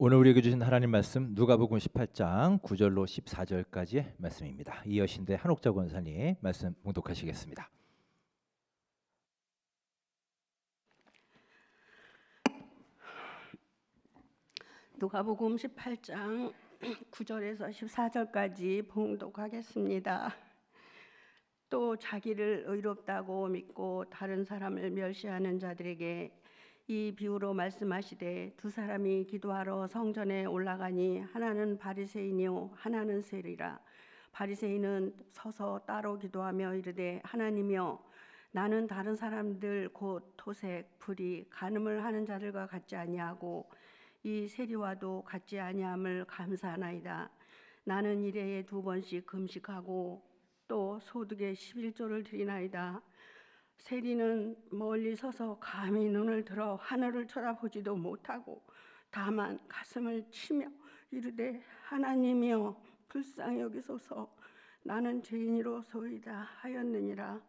오늘 우리에게 주신 하나님 말씀 누가복음 18장 9절로 14절까지의 말씀입니다. 이여신대 한옥자 권사님 말씀 봉독하시겠습니다. 누가복음 18장 9절에서 14절까지 봉독하겠습니다. 또 자기를 의롭다고 믿고 다른 사람을 멸시하는 자들에게 이 비유로 말씀하시되 두 사람이 기도하러 성전에 올라가니 하나는 바리새인이요 하나는 세리라. 바리새인은 서서 따로 기도하며 이르되 하나님이여 나는 다른 사람들 곧 토색, 불의, 간음을 하는 자들과 같지 아니하고 이 세리와도 같지 아니함을 감사하나이다. 나는 일해에 2번씩 금식하고 또 소득의 11조를 드리나이다. 세리는 멀리 서서 감히 눈을 들어 하늘을 쳐다보지도 못하고 다만 가슴을 치며 이르되 하나님이여 불쌍히 여기소서 나는 죄인이로소이다 하였느니라.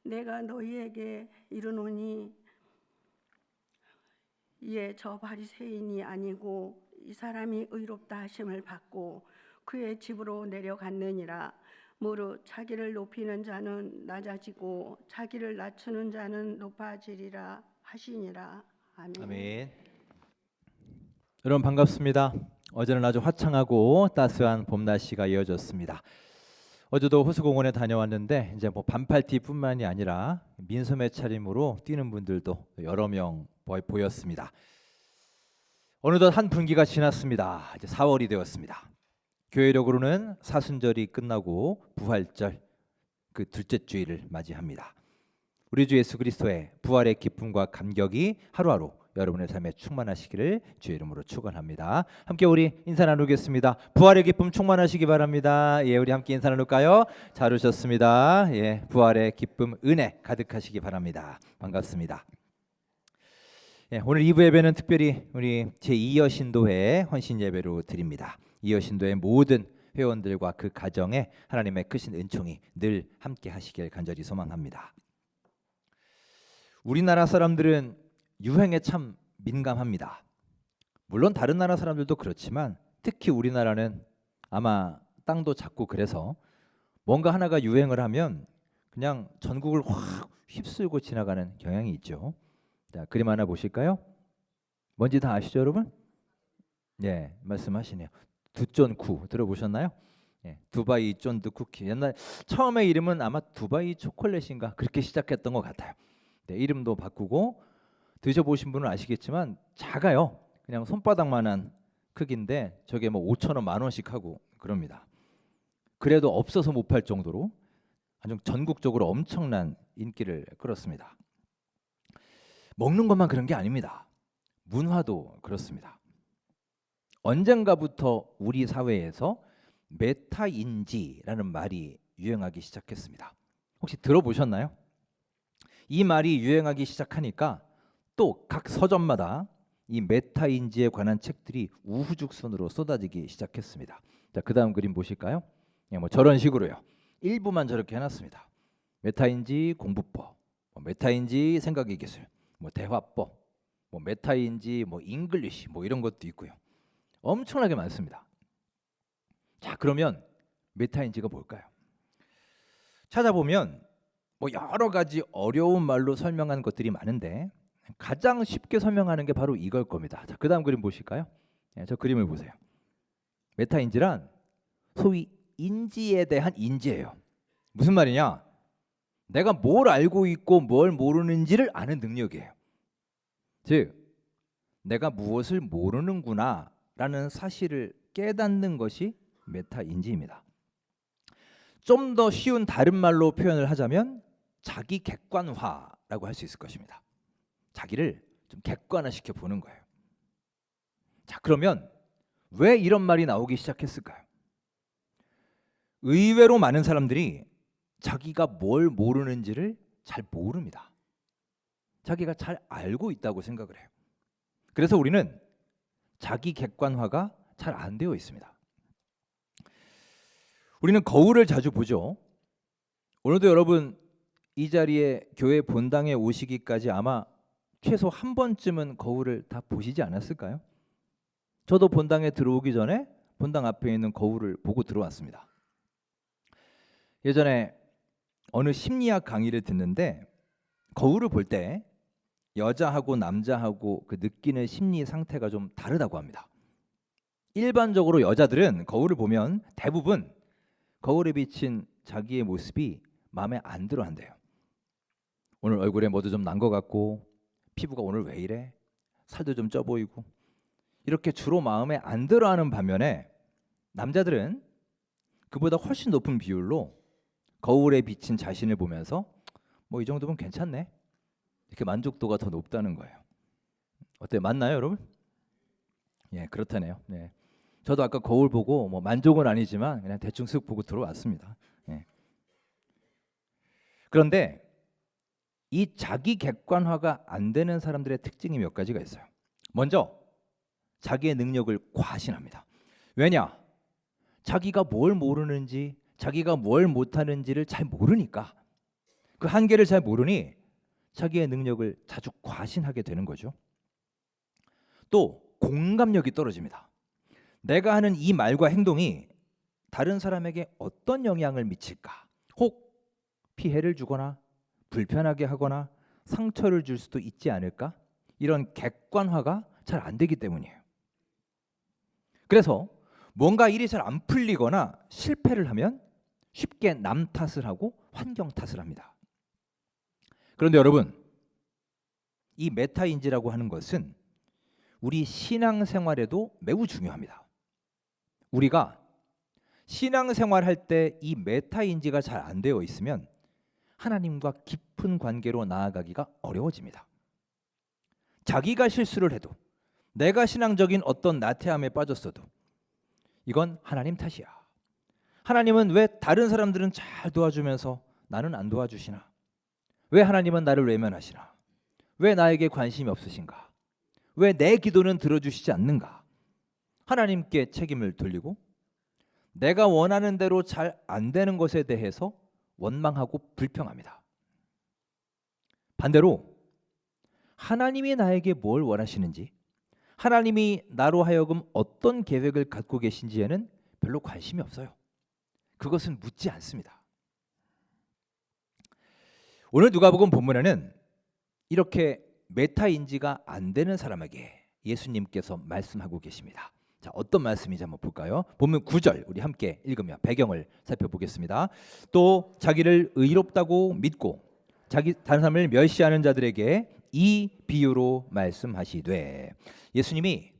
내가 너희에게 이르노니 이에 저 바리새인이 아니고 이 사람이 의롭다 하심을 받고 그의 집으로 내려갔느니라. 무릇 자기를 높이는 자는 낮아지고 자기를 낮추는 자는 높아지리라 하시니라. 아멘. 아멘. 여러분 반갑습니다. 어제는 아주 화창하고 따스한 봄 날씨가 이어졌습니다. 어제도 호수공원에 다녀왔는데 이제 반팔티뿐만이 아니라 민소매 차림으로 뛰는 분들도 여러 명 보였습니다. 어느덧 한 분기가 지났습니다. 이제 4월이 되었습니다. 교회력으로는 사순절이 끝나고 부활절 그 둘째 주일을 맞이합니다. 우리 주 예수 그리스도의 부활의 기쁨과 감격이 하루하루 여러분의 삶에 충만하시기를 주의 이름으로 축원합니다. 함께 우리 인사 나누겠습니다. 부활의 기쁨 충만하시기 바랍니다. 예, 우리 함께 인사 나눌까요? 잘 오셨습니다. 예, 부활의 기쁨 은혜 가득하시기 바랍니다. 반갑습니다. 예, 오늘 2부 예배는 특별히 우리 제2여신도회 헌신 예배로 드립니다. 이여신도의 모든 회원들과 그 가정에 하나님의 크신 은총이 늘 함께 하시길 간절히 소망합니다. 우리나라 사람들은 유행에 참 민감합니다. 물론 다른 나라 사람들도 그렇지만 특히 우리나라는 아마 땅도 작고 그래서 뭔가 하나가 유행을 하면 그냥 전국을 확 휩쓸고 지나가는 경향이 있죠. 자, 그림 하나 보실까요? 뭔지 다 아시죠, 여러분? 네, 말씀하시네요. 두쫀쿠 들어보셨나요? 예, 두바이 쫀드 쿠키. 옛날 처음에 이름은 아마 두바이 초콜릿인가 그렇게 시작했던 것 같아요. 네, 이름도 바꾸고 드셔보신 분은 아시겠지만 작아요. 그냥 손바닥만한 크기인데 저게 뭐 5,000원, 10,000원씩 하고 그럽니다. 그래도 없어서 못 팔 정도로 아주 전국적으로 엄청난 인기를 끌었습니다. 먹는 것만 그런 게 아닙니다. 문화도 그렇습니다. 언젠가부터 우리 사회에서 메타인지라는 말이 유행하기 시작했습니다. 혹시 들어보셨나요? 이 말이 유행하기 시작하니까 또 각 서점마다 이 메타인지에 관한 책들이 우후죽순으로 쏟아지기 시작했습니다. 자, 그다음 그림 보실까요? 예, 뭐 저런 식으로요. 일부만 저렇게 해놨습니다. 메타인지 공부법, 메타인지 생각의 기술, 대화법, 메타인지 잉글리시 이런 것도 있고요. 엄청나게 많습니다. 자, 그러면 메타인지가 뭘까요? 찾아보면 여러 가지 어려운 말로 설명하는 것들이 많은데 가장 쉽게 설명하는 게 바로 이걸 겁니다. 자, 그다음 그림 보실까요? 네, 저 그림을 보세요. 메타인지란 소위 인지에 대한 인지예요. 무슨 말이냐? 내가 뭘 알고 있고 뭘 모르는지를 아는 능력이에요. 즉, 내가 무엇을 모르는구나 라는 사실을 깨닫는 것이 메타인지입니다. 좀 더 쉬운 다른 말로 표현을 하자면 자기 객관화라고 할 수 있을 것입니다. 자기를 좀 객관화시켜 보는 거예요. 자, 그러면 왜 이런 말이 나오기 시작했을까요? 의외로 많은 사람들이 자기가 뭘 모르는지를 잘 모릅니다. 자기가 잘 알고 있다고 생각을 해요. 그래서 우리는 자기 객관화가 잘 안 되어 있습니다. 우리는 거울을 자주 보죠. 오늘도 여러분 이 자리에 교회 본당에 오시기까지 아마 최소 한 번쯤은 거울을 다 보시지 않았을까요? 저도 본당에 들어오기 전에 본당 앞에 있는 거울을 보고 들어왔습니다. 예전에 어느 심리학 강의를 듣는데 거울을 볼 때 여자하고 남자하고 그 느끼는 심리 상태가 좀 다르다고 합니다. 일반적으로 여자들은 거울을 보면 대부분 거울에 비친 자기의 모습이 마음에 안 들어 한대요. 오늘 얼굴에 뭐도 좀 난 것 같고, 피부가 오늘 왜 이래? 살도 좀 쪄 보이고, 이렇게 주로 마음에 안 들어 하는 반면에 남자들은 그보다 훨씬 높은 비율로 거울에 비친 자신을 보면서 뭐 이 정도면 괜찮네, 이렇게 만족도가 더 높다는 거예요. 어때요? 맞나요, 여러분? 예, 그렇다네요. 네. 저도 아까 거울 보고 뭐 만족은 아니지만 그냥 대충 쓱 보고 들어왔습니다. 예. 그런데 이 자기 객관화가 안 되는 사람들의 특징이 몇 가지가 있어요. 먼저 자기의 능력을 과신합니다. 왜냐? 자기가 뭘 모르는지, 자기가 뭘 못하는지를 잘 모르니까, 그 한계를 잘 모르니 자기의 능력을 자주 과신하게 되는 거죠. 또 공감력이 떨어집니다. 내가 하는 이 말과 행동이 다른 사람에게 어떤 영향을 미칠까? 혹 피해를 주거나 불편하게 하거나 상처를 줄 수도 있지 않을까? 이런 객관화가 잘 안 되기 때문이에요. 그래서 뭔가 일이 잘 안 풀리거나 실패를 하면 쉽게 남 탓을 하고 환경 탓을 합니다. 그런데 여러분, 이 메타인지라고 하는 것은 우리 신앙생활에도 매우 중요합니다. 우리가 신앙생활할 때 이 메타인지가 잘 안 되어 있으면 하나님과 깊은 관계로 나아가기가 어려워집니다. 자기가 실수를 해도, 내가 신앙적인 어떤 나태함에 빠졌어도 이건 하나님 탓이야. 하나님은 왜 다른 사람들은 잘 도와주면서 나는 안 도와주시나? 왜 하나님은 나를 외면하시나? 왜 나에게 관심이 없으신가? 왜 내 기도는 들어주시지 않는가? 하나님께 책임을 돌리고 내가 원하는 대로 잘 안 되는 것에 대해서 원망하고 불평합니다. 반대로 하나님이 나에게 뭘 원하시는지, 하나님이 나로 하여금 어떤 계획을 갖고 계신지에는 별로 관심이 없어요. 그것은 묻지 않습니다. 오늘 누가복음 본문에는 이렇게 메타인지가 안 되는 사람에게 예수님께서 말씀하고 계십니다. 자, 어떤 말씀인지 한번 볼까요? 본문 9절 우리 함께 읽으며 배경을 살펴보겠습니다. 또 자기를 의롭다고 믿고 다른 사람을 멸시하는 자들에게 이 비유로 말씀하시되, 예수님이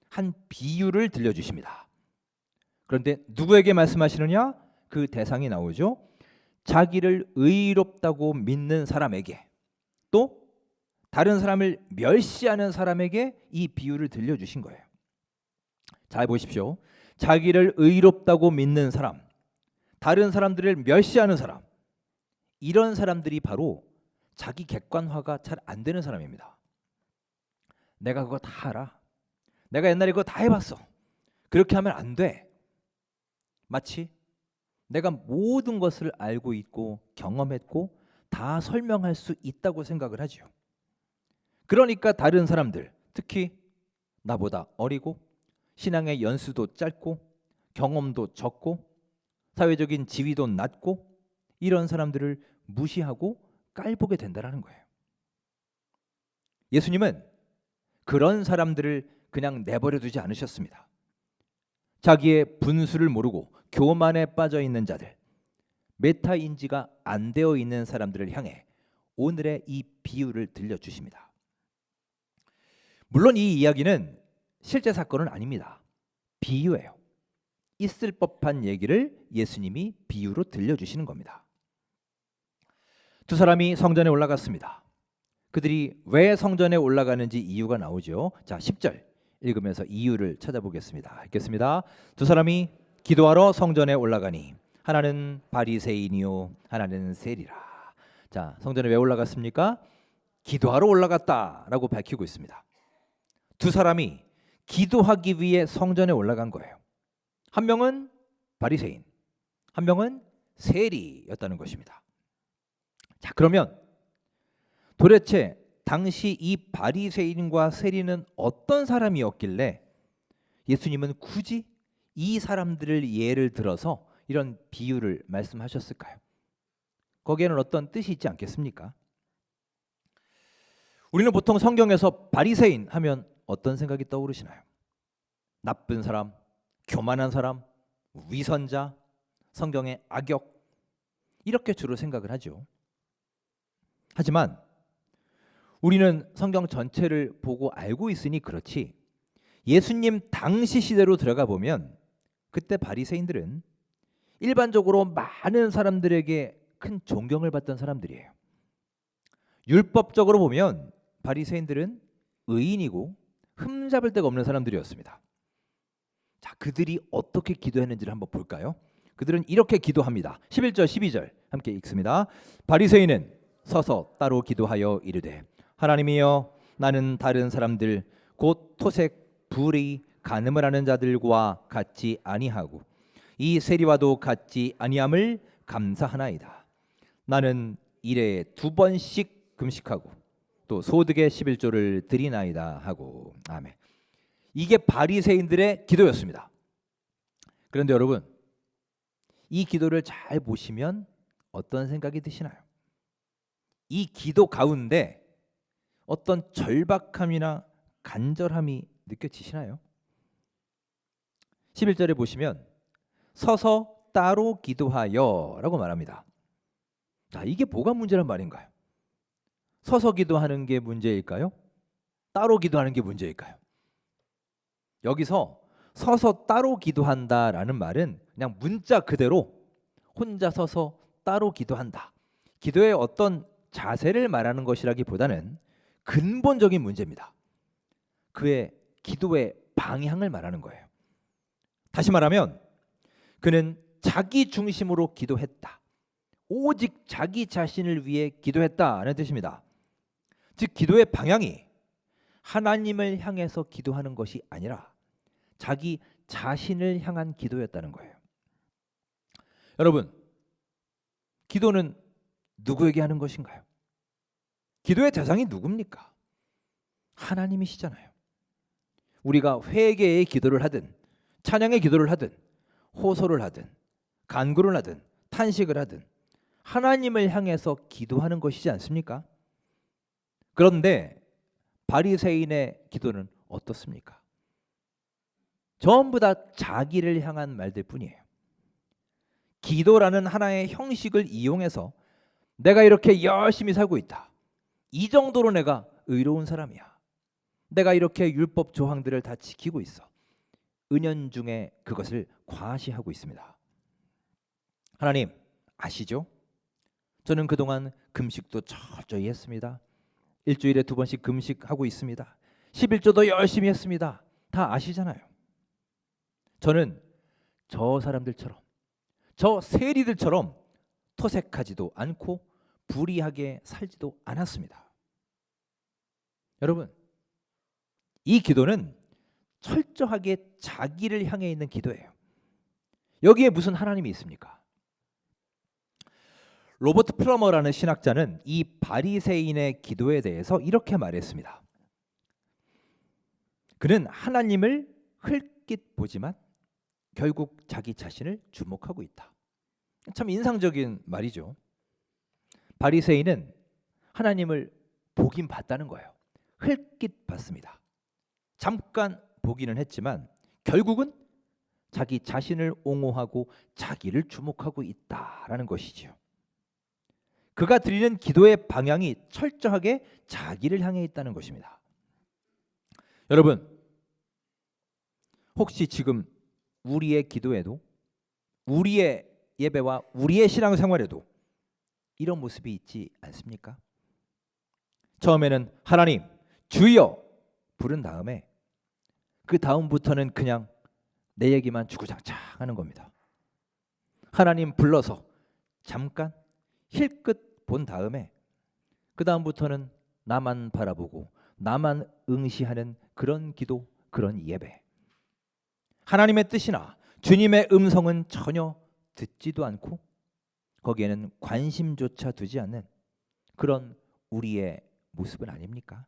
한 비유를 들려주십니다. 그런데 누구에게 말씀하시느냐? 그 대상이 나오죠. 자기를 의롭다고 믿는 사람에게, 또 다른 사람을 멸시하는 사람에게 이 비유를 들려주신 거예요. 잘 보십시오. 자기를 의롭다고 믿는 사람, 다른 사람들을 멸시하는 사람, 이런 사람들이 바로 자기 객관화가 잘 안 되는 사람입니다. 내가 그거 다 알아. 내가 옛날에 그거 다 해봤어. 그렇게 하면 안 돼. 마치 내가 모든 것을 알고 있고 경험했고 다 설명할 수 있다고 생각을 하죠. 그러니까 다른 사람들, 특히 나보다 어리고 신앙의 연수도 짧고 경험도 적고 사회적인 지위도 낮고 이런 사람들을 무시하고 깔보게 된다는 거예요. 예수님은 그런 사람들을 그냥 내버려 두지 않으셨습니다. 자기의 분수를 모르고 교만에 빠져 있는 자들, 메타인지가 안 되어 있는 사람들을 향해 오늘의 이 비유를 들려주십니다. 물론 이 이야기는 실제 사건은 아닙니다. 비유예요. 있을 법한 얘기를 예수님이 비유로 들려주시는 겁니다. 두 사람이 성전에 올라갔습니다. 그들이 왜 성전에 올라가는지 이유가 나오죠. 자, 10절 읽으면서 이유를 찾아보겠습니다. 읽겠습니다. 두 사람이 기도하러 성전에 올라가니 하나는 바리새인이요 하나는 세리라. 자, 성전에 왜 올라갔습니까? 기도하러 올라갔다라고 밝히고 있습니다. 두 사람이 기도하기 위해 성전에 올라간 거예요. 한 명은 바리새인, 한 명은 세리였다는 것입니다. 자, 그러면 도대체 당시 이 바리새인과 세리는 어떤 사람이었길래 예수님은 굳이 이 사람들을 예를 들어서 이런 비유를 말씀하셨을까요? 거기에는 어떤 뜻이 있지 않겠습니까? 우리는 보통 성경에서 바리새인 하면 어떤 생각이 떠오르시나요? 나쁜 사람, 교만한 사람, 위선자, 성경의 악역, 이렇게 주로 생각을 하죠. 하지만 우리는 성경 전체를 보고 알고 있으니 그렇지, 예수님 당시 시대로 들어가 보면 그때 바리새인들은 일반적으로 많은 사람들에게 큰 존경을 받던 사람들이에요. 율법적으로 보면 바리새인들은 의인이고 흠잡을 데가 없는 사람들이었습니다. 자, 그들이 어떻게 기도했는지를 한번 볼까요? 그들은 이렇게 기도합니다. 11절 12절 함께 읽습니다. 바리새인은 서서 따로 기도하여 이르되 하나님이여, 나는 다른 사람들 곧 토색, 불의, 간음을 하는 자들과 같지 아니하고 이 세리와도 같지 아니함을 감사하나이다. 나는 일에 2번씩 금식하고 또 소득의 11조를 드리나이다 하고. 아멘. 이게 바리새인들의 기도였습니다. 그런데 여러분, 이 기도를 잘 보시면 어떤 생각이 드시나요? 이 기도 가운데 어떤 절박함이나 간절함이 느껴지시나요? 11절에 보시면 서서 따로 기도하여 라고 말합니다. 자, 이게 뭐가 문제란 말인가요? 서서 기도하는 게 문제일까요? 따로 기도하는 게 문제일까요? 여기서 서서 따로 기도한다라는 말은 그냥 문자 그대로 혼자 서서 따로 기도한다, 기도의 어떤 자세를 말하는 것이라기보다는 근본적인 문제입니다. 그의 기도의 방향을 말하는 거예요. 다시 말하면 그는 자기 중심으로 기도했다, 오직 자기 자신을 위해 기도했다는 뜻입니다. 즉 기도의 방향이 하나님을 향해서 기도하는 것이 아니라 자기 자신을 향한 기도였다는 거예요. 여러분, 기도는 누구에게 하는 것인가요? 기도의 대상이 누굽니까? 하나님이시잖아요. 우리가 회개의 기도를 하든 찬양의 기도를 하든 호소를 하든 간구를 하든 탄식을 하든 하나님을 향해서 기도하는 것이지 않습니까? 그런데 바리새인의 기도는 어떻습니까? 전부 다 자기를 향한 말들 뿐이에요. 기도라는 하나의 형식을 이용해서 내가 이렇게 열심히 살고 있다, 이 정도로 내가 의로운 사람이야, 내가 이렇게 율법 조항들을 다 지키고 있어, 은연중에 그것을 과시하고 있습니다. 하나님 아시죠? 저는 그동안 금식도 철저히 했습니다. 일주일에 2번씩 금식하고 있습니다. 11조도 열심히 했습니다. 다 아시잖아요. 저는 저 사람들처럼, 저 세리들처럼 토색하지도 않고 불의하게 살지도 않았습니다. 여러분, 이 기도는 철저하게 자기를 향해 있는 기도예요. 여기에 무슨 하나님이 있습니까? 로버트 플러머라는 신학자는 이 바리새인의 기도에 대해서 이렇게 말했습니다. 그는 하나님을 흘낏 보지만 결국 자기 자신을 주목하고 있다. 참 인상적인 말이죠. 바리새인은 하나님을 보긴 봤다는 거예요. 흘낏 봤습니다. 잠깐 보기는 했지만 결국은 자기 자신을 옹호하고 자기를 주목하고 있다라는 것이지요. 그가 드리는 기도의 방향이 철저하게 자기를 향해 있다는 것입니다. 여러분, 혹시 지금 우리의 기도에도, 우리의 예배와 우리의 신앙생활에도 이런 모습이 있지 않습니까? 처음에는 하나님 주여 부른 다음에 그 다음부터는 그냥 내 얘기만 주구장창 하는 겁니다. 하나님 불러서 잠깐 힐끗 본 다음에 그 다음부터는 나만 바라보고 나만 응시하는 그런 기도, 그런 예배. 하나님의 뜻이나 주님의 음성은 전혀 듣지도 않고 거기에는 관심조차 두지 않는 그런 우리의 모습은 아닙니까?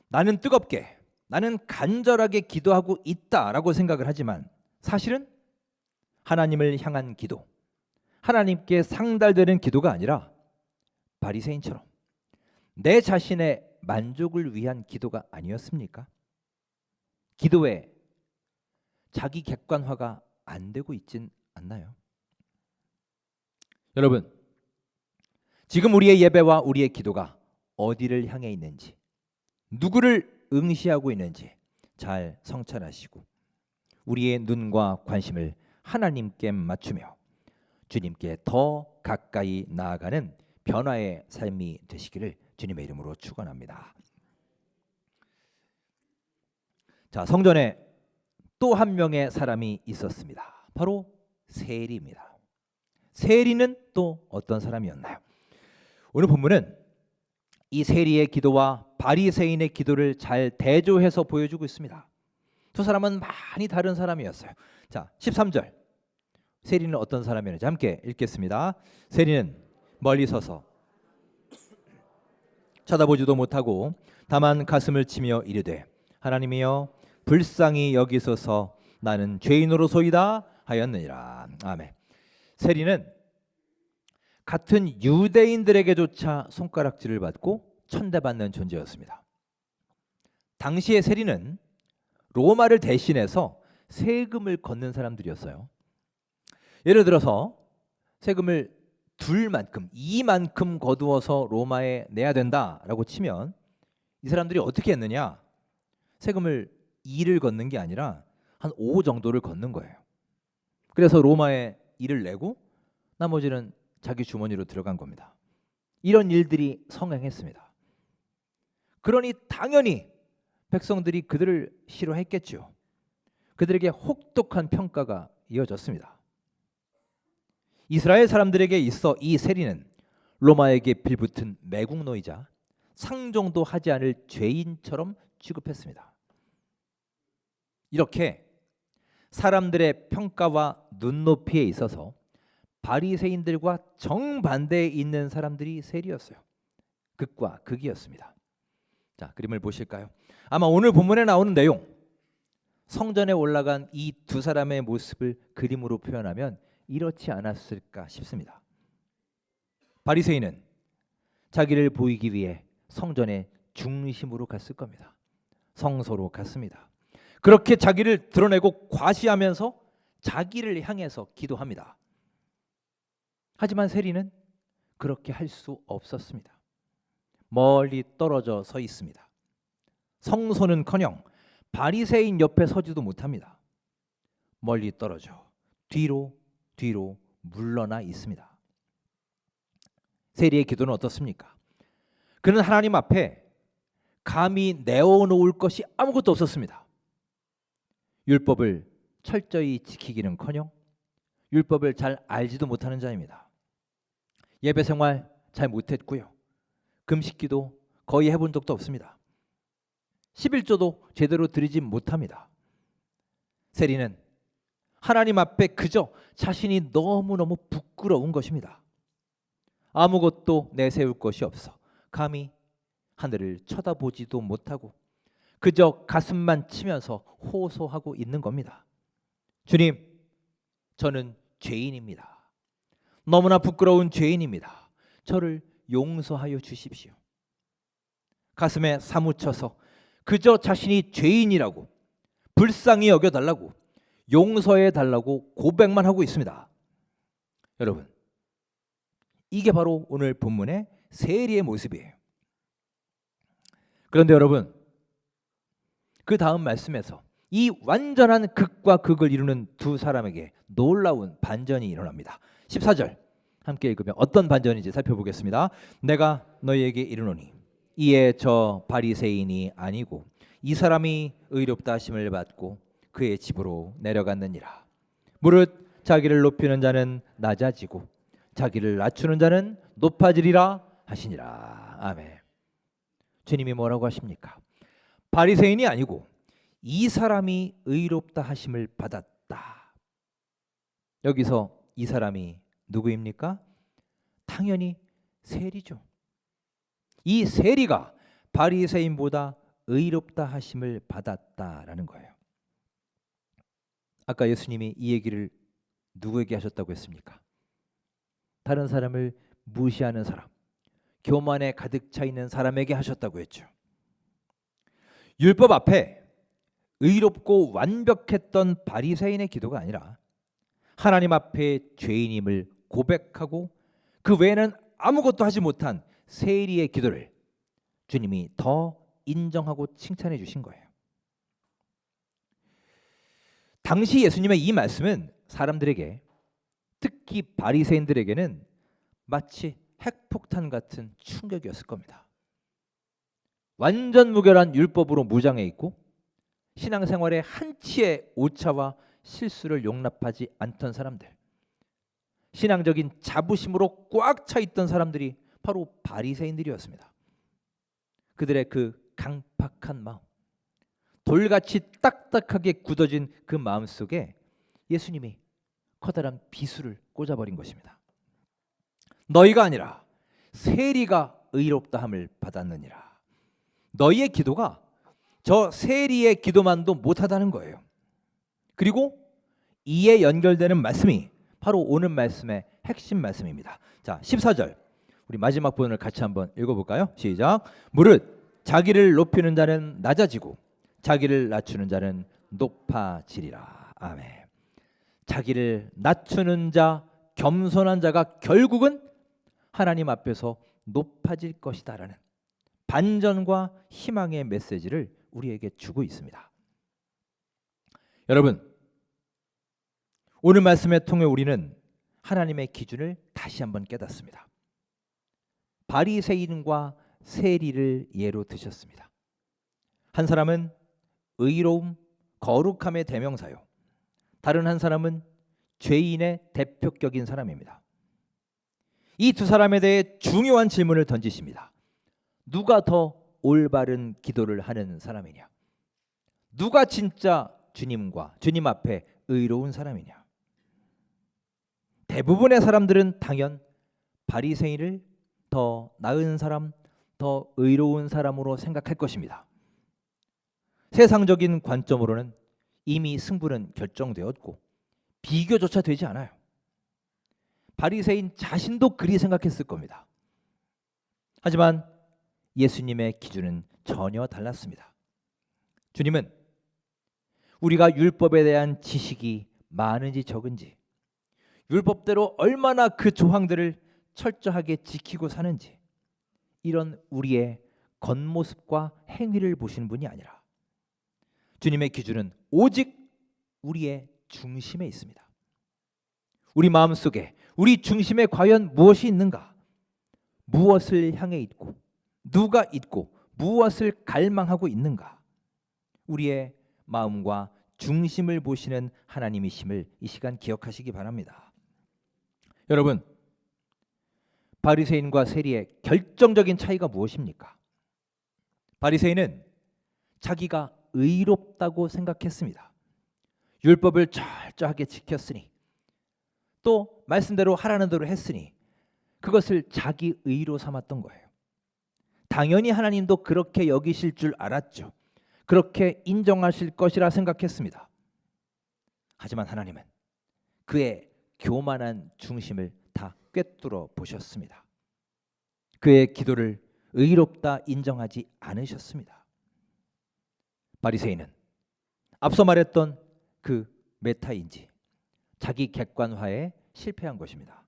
나는 뜨겁게 나는 간절하게 기도하고 있다라고 생각을 하지만 사실은 하나님을 향한 기도, 하나님께 상달되는 기도가 아니라 바리새인처럼 내 자신의 만족을 위한 기도가 아니었습니까? 기도에 자기 객관화가 안 되고 있진 않나요? 여러분, 지금 우리의 예배와 우리의 기도가 어디를 향해 있는지, 누구를 응시하고 있는지 잘 성찰하시고 우리의 눈과 관심을 하나님께 맞추며 주님께 더 가까이 나아가는 변화의 삶이 되시기를 주님의 이름으로 축원합니다. 자, 성전에 또 한 명의 사람이 있었습니다. 바로 세리입니다. 세리는 또 어떤 사람이었나요? 오늘 본문은 이 세리의 기도와 바리새인의 기도를 잘 대조해서 보여주고 있습니다. 두 사람은 많이 다른 사람이었어요. 자, 13절. 세리는 어떤 사람이었는지 함께 읽겠습니다. 세리는 멀리 서서 쳐다보지도 못하고 다만 가슴을 치며 이르되 하나님이여 불쌍히 여기소서 나는 죄인으로소이다 하였느니라. 아멘. 세리는 같은 유대인들에게조차 손가락질을 받고 천대받는 존재였습니다. 당시의 세리는 로마를 대신해서 세금을 걷는 사람들이었어요. 예를 들어서 세금을 이만큼 거두어서 로마에 내야 된다라고 치면 이 사람들이 어떻게 했느냐? 세금을 2를 걷는 게 아니라 한 5 정도를 걷는 거예요. 그래서 로마에 2를 내고 나머지는 자기 주머니로 들어간 겁니다. 이런 일들이 성행했습니다. 그러니 당연히 백성들이 그들을 싫어했겠죠. 그들에게 혹독한 평가가 이어졌습니다. 이스라엘 사람들에게 있어 이 세리는 로마에게 빌붙은 매국노이자 상종도 하지 않을 죄인처럼 취급했습니다. 이렇게 사람들의 평가와 눈높이에 있어서 바리새인들과 정반대에 있는 사람들이 세리였어요. 극과 극이었습니다. 자, 그림을 보실까요? 아마 오늘 본문에 나오는 내용, 성전에 올라간 이 두 사람의 모습을 그림으로 표현하면 이렇지 않았을까 싶습니다. 바리새인은 자기를 보이기 위해 성전의 중심으로 갔을 겁니다. 성소로 갔습니다. 그렇게 자기를 드러내고 과시하면서 자기를 향해서 기도합니다. 하지만 세리는 그렇게 할 수 없었습니다. 멀리 떨어져 서 있습니다. 성소는커녕 바리새인 옆에 서지도 못합니다. 멀리 떨어져 뒤로 물러나 있습니다. 세리의 기도는 어떻습니까? 그는 하나님 앞에 감히 내어놓을 것이 아무것도 없었습니다. 율법을 철저히 지키기는커녕 율법을 잘 알지도 못하는 자입니다. 예배 생활 잘 못했고요. 금식기도 거의 해본 적도 없습니다. 11조도 제대로 드리지 못합니다. 세리는 하나님 앞에 그저 자신이 너무너무 부끄러운 것입니다. 아무것도 내세울 것이 없어 감히 하늘을 쳐다보지도 못하고 그저 가슴만 치면서 호소하고 있는 겁니다. 주님, 저는 죄인입니다. 너무나 부끄러운 죄인입니다. 저를 용서하여 주십시오. 가슴에 사무쳐서 그저 자신이 죄인이라고 불쌍히 여겨달라고 용서해달라고 고백만 하고 있습니다. 여러분, 이게 바로 오늘 본문의 세리의 모습이에요. 그런데 여러분, 그 다음 말씀에서 이 완전한 극과 극을 이루는 두 사람에게 놀라운 반전이 일어납니다. 14절 함께 읽으면 어떤 반전인지 살펴보겠습니다. 내가 너희에게 이르노니 이에 저 바리새인이 아니고 이 사람이 의롭다 하심을 받고 그의 집으로 내려갔느니라. 무릇 자기를 높이는 자는 낮아지고 자기를 낮추는 자는 높아지리라 하시니라. 아멘. 주님이 뭐라고 하십니까? 바리새인이 아니고 이 사람이 의롭다 하심을 받았다. 여기서 이 사람이 누구입니까? 당연히 세리죠. 이 세리가 바리새인보다 의롭다 하심을 받았다라는 거예요. 아까 예수님이 이 얘기를 누구에게 하셨다고 했습니까? 다른 사람을 무시하는 사람, 교만에 가득 차 있는 사람에게 하셨다고 했죠. 율법 앞에 의롭고 완벽했던 바리새인의 기도가 아니라 하나님 앞에 죄인임을 고백하고 그 외에는 아무것도 하지 못한 세리의 기도를 주님이 더 인정하고 칭찬해 주신 거예요. 당시 예수님의 이 말씀은 사람들에게, 특히 바리새인들에게는 마치 핵폭탄 같은 충격이었을 겁니다. 완전 무결한 율법으로 무장해 있고 신앙생활에 한치의 오차와 실수를 용납하지 않던 사람들, 신앙적인 자부심으로 꽉 차 있던 사람들이 바로 바리새인들이었습니다. 그들의 그 강팍한 마음, 돌같이 딱딱하게 굳어진 그 마음 속에 예수님이 커다란 비수를 꽂아버린 것입니다. 너희가 아니라 세리가 의롭다함을 받았느니라. 너희의 기도가 저 세리의 기도만도 못하다는 거예요. 그리고 이에 연결되는 말씀이 바로 오늘 말씀의 핵심 말씀입니다. 자, 14절 우리 마지막 부분을 같이 한번 읽어볼까요? 시작. 무릇 자기를 높이는 자는 낮아지고 자기를 낮추는 자는 높아지리라. 아멘. 자기를 낮추는 자, 겸손한 자가 결국은 하나님 앞에서 높아질 것이다라는 반전과 희망의 메시지를 우리에게 주고 있습니다. 여러분, 오늘 말씀을 통해 우리는 하나님의 기준을 다시 한번 깨닫습니다. 바리새인과 세리를 예로 드셨습니다. 한 사람은 의로움, 거룩함의 대명사요. 다른 한 사람은 죄인의 대표격인 사람입니다. 이 두 사람에 대해 중요한 질문을 던지십니다. 누가 더 올바른 기도를 하는 사람이냐? 누가 진짜 주님과 주님 앞에 의로운 사람이냐? 대부분의 사람들은 당연 바리새인을 더 나은 사람, 더 의로운 사람으로 생각할 것입니다. 세상적인 관점으로는 이미 승부는 결정되었고 비교조차 되지 않아요. 바리새인 자신도 그리 생각했을 겁니다. 하지만 예수님의 기준은 전혀 달랐습니다. 주님은 우리가 율법에 대한 지식이 많은지 적은지, 율법대로 얼마나 그 조항들을 철저하게 지키고 사는지, 이런 우리의 겉모습과 행위를 보시는 분이 아니라 주님의 기준은 오직 우리의 중심에 있습니다. 우리 마음속에 우리 중심에 과연 무엇이 있는가? 무엇을 향해 있고 누가 있고 무엇을 갈망하고 있는가? 우리의 마음과 중심을 보시는 하나님이심을 이 시간 기억하시기 바랍니다. 여러분, 바리새인과 세리의 결정적인 차이가 무엇입니까? 바리새인은 자기가 의롭다고 생각했습니다. 율법을 철저하게 지켰으니, 또 말씀대로 하라는 대로 했으니 그것을 자기 의로 삼았던 거예요. 당연히 하나님도 그렇게 여기실 줄 알았죠. 그렇게 인정하실 것이라 생각했습니다. 하지만 하나님은 그의 교만한 중심을 다 꿰뚫어 보셨습니다. 그의 기도를 의롭다 인정하지 않으셨습니다. 바리새인은 앞서 말했던 그 메타인지 자기 객관화에 실패한 것입니다.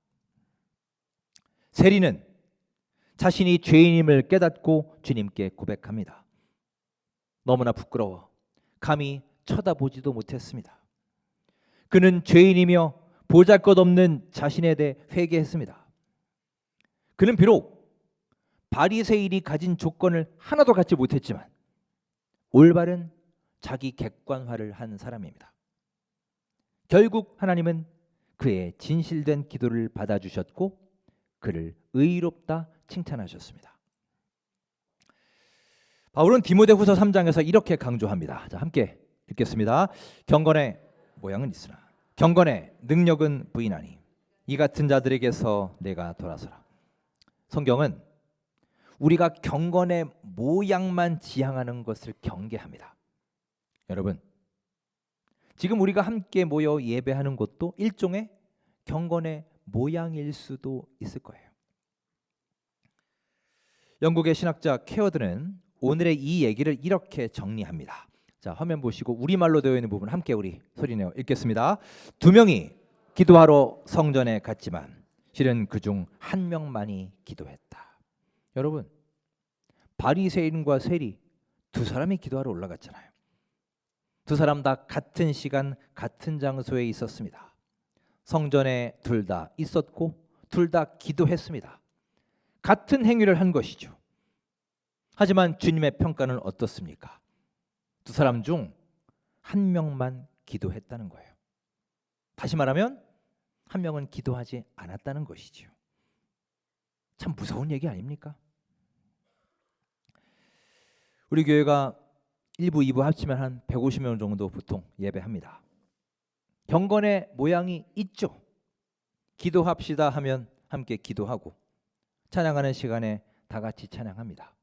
세리는 자신이 죄인임을 깨닫고 주님께 고백합니다. 너무나 부끄러워 감히 쳐다보지도 못했습니다. 그는 죄인이며 보잘것없는 자신에 대해 회개했습니다. 그는 비록 바리새인이 가진 조건을 하나도 갖지 못했지만 올바른 자기 객관화를 한 사람입니다. 결국 하나님은 그의 진실된 기도를 받아주셨고 그를 의롭다 칭찬하셨습니다. 바울은 디모데후서 3장에서 이렇게 강조합니다. 자, 함께 읽겠습니다. 경건의 모양은 있으나 경건의 능력은 부인하니 이 같은 자들에게서 내가 돌아서라. 성경은 우리가 경건의 모양만 지향하는 것을 경계합니다. 여러분, 지금 우리가 함께 모여 예배하는 것도 일종의 경건의 모양일 수도 있을 거예요. 영국의 신학자 케어드는 오늘의 이 얘기를 이렇게 정리합니다. 자, 화면 보시고 우리말로 되어 있는 부분 함께 우리 소리내어 읽겠습니다. 두 명이 기도하러 성전에 갔지만 실은 그중 한 명만이 기도했다. 여러분, 바리새인과 세리 두 사람이 기도하러 올라갔잖아요. 두 사람 다 같은 시간 같은 장소에 있었습니다. 성전에 둘 다 있었고 둘 다 기도했습니다. 같은 행위를 한 것이죠. 하지만 주님의 평가는 어떻습니까? 두 사람 중 한 명만 기도했다는 거예요. 다시 말하면 한 명은 기도하지 않았다는 것이죠. 참 무서운 얘기 아닙니까? 우리 교회가 1부, 2부 합치면 한 150명 정도 보통 예배합니다. 경건의 모양이 있죠. 기도합시다 하면 함께 기도하고 찬양하는 시간에 다 같이 찬양합니다.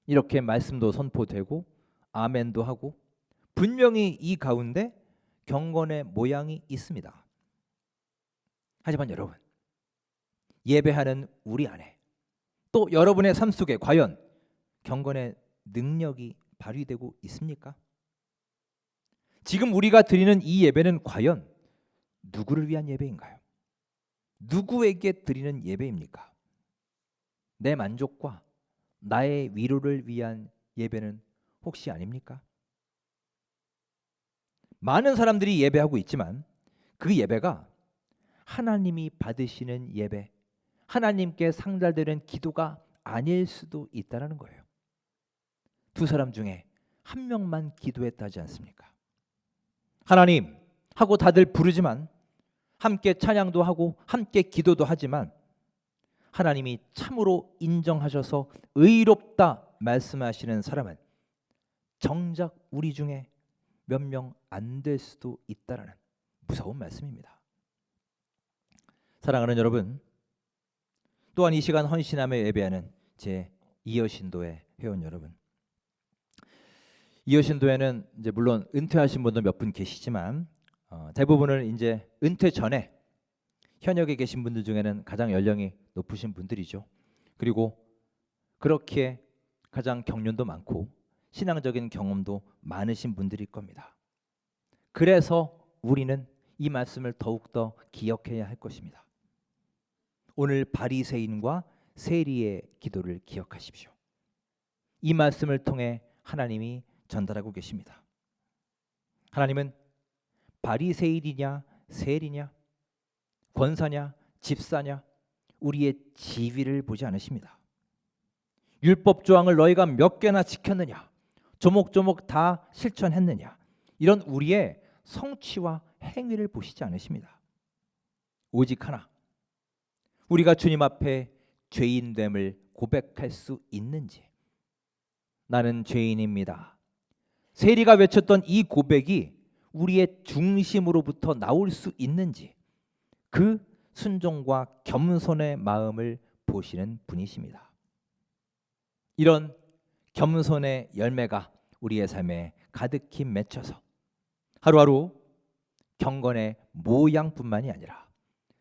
이렇게 말씀도 선포되고 아멘도 하고 분명히 이 가운데 경건의 모양이 있습니다. 하지만 여러분, 예배하는 우리 안에 또 여러분의 삶 속에 과연 경건의 능력이 발휘되고 있습니까? 지금 우리가 드리는 이 예배는 과연 누구를 위한 예배인가요? 누구에게 드리는 예배입니까? 내 만족과 나의 위로를 위한 예배는 혹시 아닙니까? 많은 사람들이 예배하고 있지만 그 예배가 하나님이 받으시는 예배, 하나님께 상달되는 기도가 아닐 수도 있다는 거예요. 두 사람 중에 한 명만 기도했다지 않습니까? 하나님 하고 다들 부르지만 함께 찬양도 하고 함께 기도도 하지만 하나님이 참으로 인정하셔서 의롭다 말씀하시는 사람은 정작 우리 중에 몇 명 안 될 수도 있다라는 무서운 말씀입니다. 사랑하는 여러분, 또한 이 시간 헌신함에 예배하는 제 이어신도의 회원 여러분, 이어신도에는 이제 물론 은퇴하신 분도 몇 분 계시지만 대부분은 이제 은퇴 전에 현역에 계신 분들 중에는 가장 연령이 높으신 분들이죠. 그리고 그렇게 가장 경륜도 많고 신앙적인 경험도 많으신 분들일 겁니다. 그래서 우리는 이 말씀을 더욱더 기억해야 할 것입니다. 오늘 바리새인과 세리의 기도를 기억하십시오. 이 말씀을 통해 하나님이 전달하고 계십니다. 하나님은 바리새인이냐 세리냐 권사냐 집사냐 우리의 지위를 보지 않으십니다. 율법 조항을 너희가 몇 개나 지켰느냐, 조목조목 다 실천했느냐, 이런 우리의 성취와 행위를 보시지 않으십니다. 오직 하나, 우리가 주님 앞에 죄인됨을 고백할 수 있는지, 나는 죄인입니다. 세리가 외쳤던 이 고백이 우리의 중심으로부터 나올 수 있는지, 그 순종과 겸손의 마음을 보시는 분이십니다. 이런 겸손의 열매가 우리의 삶에 가득히 맺혀서 하루하루 경건의 모양뿐만이 아니라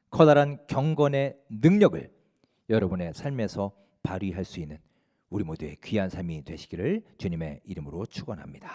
커다란 경건의 능력을 여러분의 삶에서 발휘할 수 있는 우리 모두의 귀한 삶이 되시기를 주님의 이름으로 축원합니다.